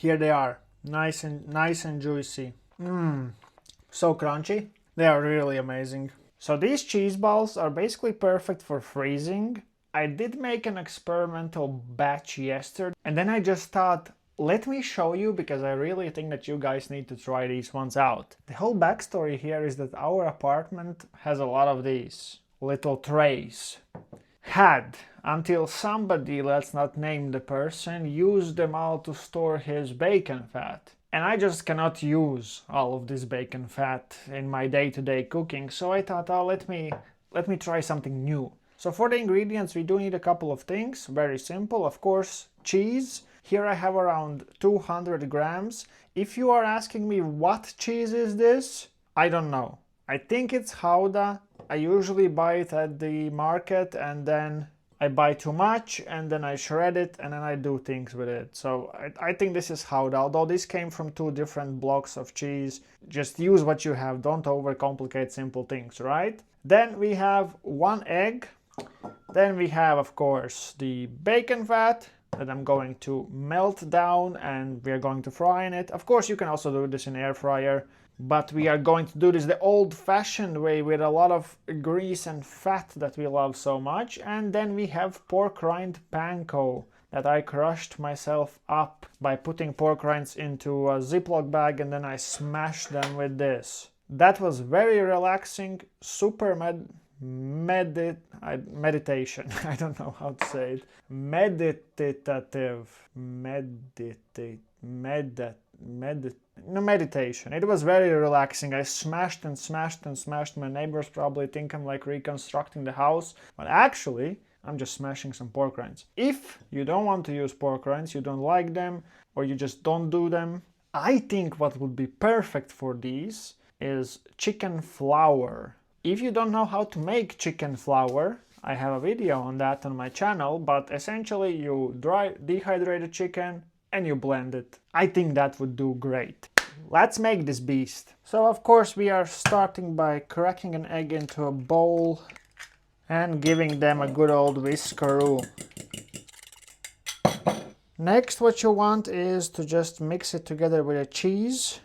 Here they are, nice and juicy. So crunchy. They are really amazing. So these cheese balls are basically perfect for freezing. I did make an experimental batch yesterday, and then I just thought, let me show you, because I really think that you guys need to try these ones out. The whole backstory here is that our apartment has a lot of these little trays. Had, until somebody, let's not name the person, used them all to store his bacon fat. And I just cannot use all of this bacon fat in my day-to-day cooking, so I thought, oh, let me try something new. So for the ingredients we do need a couple of things, very simple, of course, cheese. Here I have around 200 grams. If you are asking me what cheese is this, I don't know. I think it's Gouda. I usually buy it at the market, and then I buy too much and then I shred it and then I do things with it. So I think this is Gouda, although this came from two different blocks of cheese. Just use what you have, don't overcomplicate simple things, right? Then we have 1 egg. Then we have, of course, the bacon fat that I'm going to melt down and we are going to fry in it. Of course, you can also do this in air fryer, but we are going to do this the old-fashioned way with a lot of grease and fat that we love so much. And then we have pork rind panko that I crushed myself up by putting pork rinds into a Ziploc bag, and then I smashed them with this. That was very relaxing, super meditation. I don't know how to say it. Meditation. It was very relaxing. I smashed and smashed and smashed. My neighbors probably think I'm like reconstructing the house, but actually I'm just smashing some pork rinds. If you don't want to use pork rinds, you don't like them, or you just don't do them, I think what would be perfect for these is chicken flour. If you don't know how to make chicken flour, I have a video on that on my channel, but essentially you dry dehydrated chicken and you blend it. I think that would do great. Let's make this beast. So of course we are starting by cracking an egg into a bowl and giving them a good old whiskeroo. Next, what you want is to just mix it together with a cheese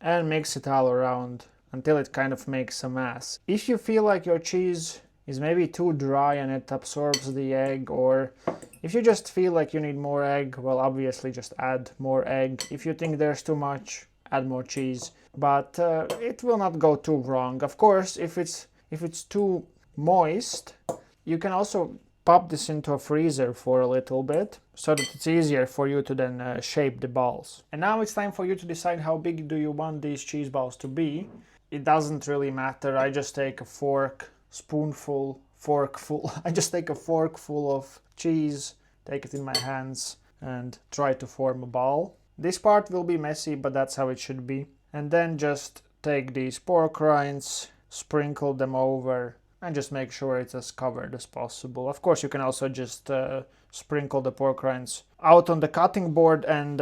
and mix it all around until it kind of makes a mass. If you feel like your cheese is maybe too dry and it absorbs the egg, or if you just feel like you need more egg, well, obviously just add more egg. If you think there's too much, add more cheese. But it will not go too wrong. Of course, if it's too moist, you can also pop this into a freezer for a little bit so that it's easier for you to then shape the balls. And now it's time for you to decide how big do you want these cheese balls to be. It doesn't really matter. I just take a forkful of cheese, take it in my hands and try to form a ball. This part will be messy, but that's how it should be. And then just take these pork rinds, sprinkle them over, and just make sure it's as covered as possible. Of course, you can also just sprinkle the pork rinds out on the cutting board and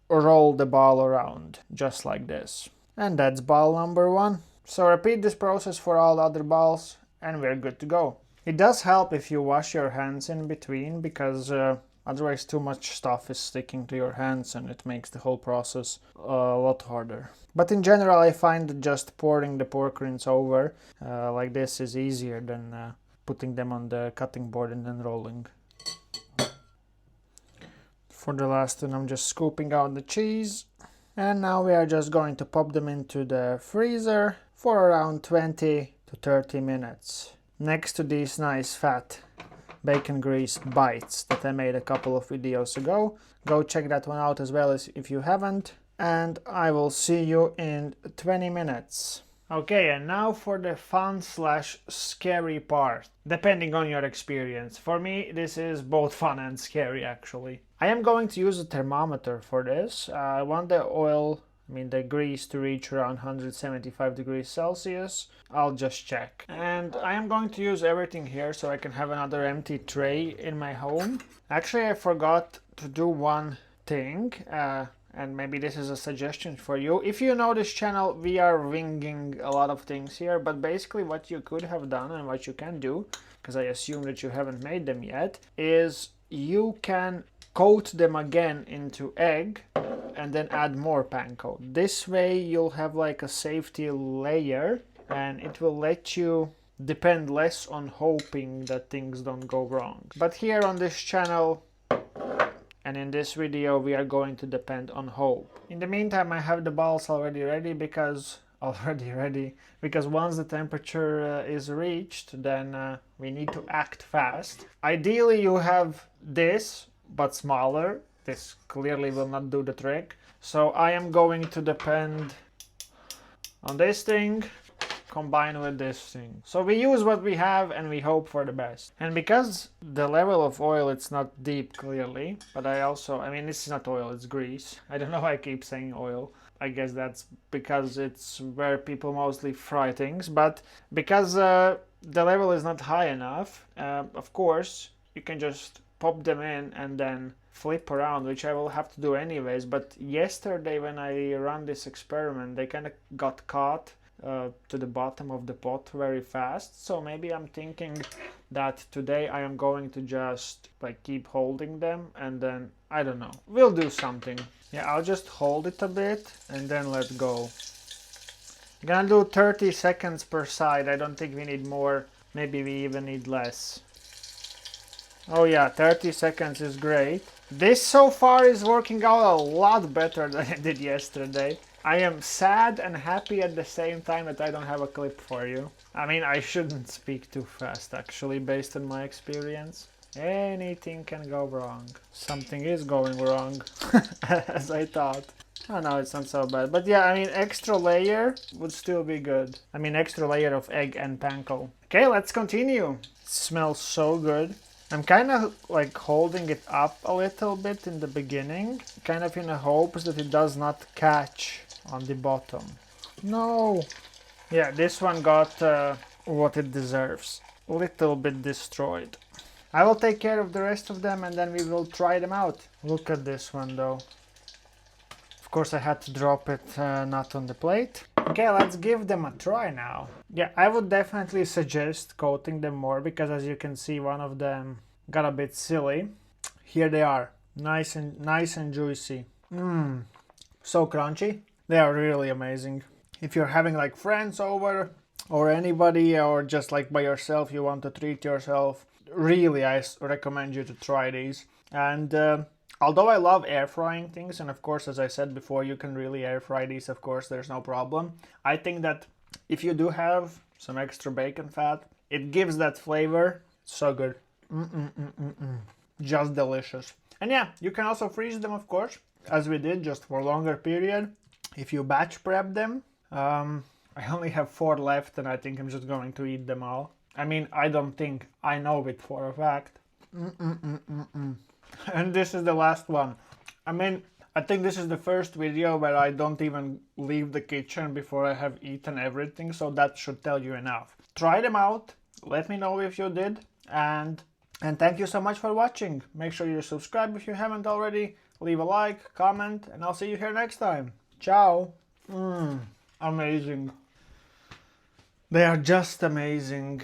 roll the ball around, just like this. And that's ball number 1. So repeat this process for all the other balls and we're good to go. It does help if you wash your hands in between, because otherwise too much stuff is sticking to your hands and it makes the whole process a lot harder. But in general, I find that just pouring the pork rinds over like this is easier than putting them on the cutting board and then rolling. For the last one, I'm just scooping out the cheese. And now we are just going to pop them into the freezer for around 20 to 30 minutes. Next to these nice fat bacon grease bites that I made a couple of videos ago. Go check that one out as well as if you haven't. And I will see you in 20 minutes. Okay, and now for the fun/scary part, depending on your experience. For me, this is both fun and scary actually. I am going to use a thermometer for this. I want the grease to reach around 175 degrees Celsius. I'll just check. And I am going to use everything here so I can have another empty tray in my home. Actually, I forgot to do one thing. And maybe this is a suggestion for you. If you know this channel, we are winging a lot of things here, but basically what you could have done and what you can do, because I assume that you haven't made them yet, is you can coat them again into egg and then add more panko. This way you'll have like a safety layer and it will let you depend less on hoping that things don't go wrong. But here on this channel and in this video we are going to depend on hope. In the meantime, I have the balls already ready because once the temperature is reached, then we need to act fast. Ideally you have this but smaller. This clearly will not do the trick, so I am going to depend on this thing combined with this thing. So we use what we have and we hope for the best. And because the level of oil, it's not deep clearly, but I mean this is not oil, it's grease. I don't know why I keep saying oil. I guess that's because it's where people mostly fry things, but because the level is not high enough, of course you can just pop them in and then flip around, which I will have to do anyways. But yesterday when I ran this experiment, they kind of got caught to the bottom of the pot very fast, so maybe I'm thinking that today I am going to just like keep holding them and then I don't know, we'll do something. Yeah, I'll just hold it a bit and then let go. I'm gonna do 30 seconds per side. I don't think we need more, maybe we even need less. Oh yeah, 30 seconds is great. This so far is working out a lot better than it did yesterday. I am sad and happy at the same time that I don't have a clip for you. I mean, I shouldn't speak too fast actually, based on my experience. Anything can go wrong. Something is going wrong, as I thought. Oh no, it's not so bad. But yeah, I mean, extra layer would still be good. I mean, extra layer of egg and panko. Okay, let's continue. It smells so good. I'm kind of like holding it up a little bit in the beginning, kind of in the hopes that it does not catch on the bottom. No! Yeah, this one got what it deserves. A little bit destroyed. I will take care of the rest of them and then we will try them out. Look at this one though. Of course I had to drop it not on the plate. Okay, let's give them a try now. Yeah, I would definitely suggest coating them more because as you can see, one of them got a bit silly. Here they are, nice and juicy. So crunchy. They are really amazing. If you're having like friends over or anybody, or just like by yourself, you want to treat yourself, really I recommend you to try these. And although I love air frying things, and of course as I said before, you can really air fry these, of course there's no problem. I think that if you do have some extra bacon fat, it gives that flavor. So good. Just delicious. And yeah, you can also freeze them, of course, as we did, just for a longer period. If you batch prep them, I only have 4 left and I think I'm just going to eat them all. I mean, I don't think, I know it for a fact. And this is the last one. I mean, I think this is the first video where I don't even leave the kitchen before I have eaten everything, so that should tell you enough. Try them out, let me know if you did, and thank you so much for watching. Make sure you subscribe if you haven't already, leave a like, comment, and I'll see you here next time. Ciao! Amazing. They are just amazing.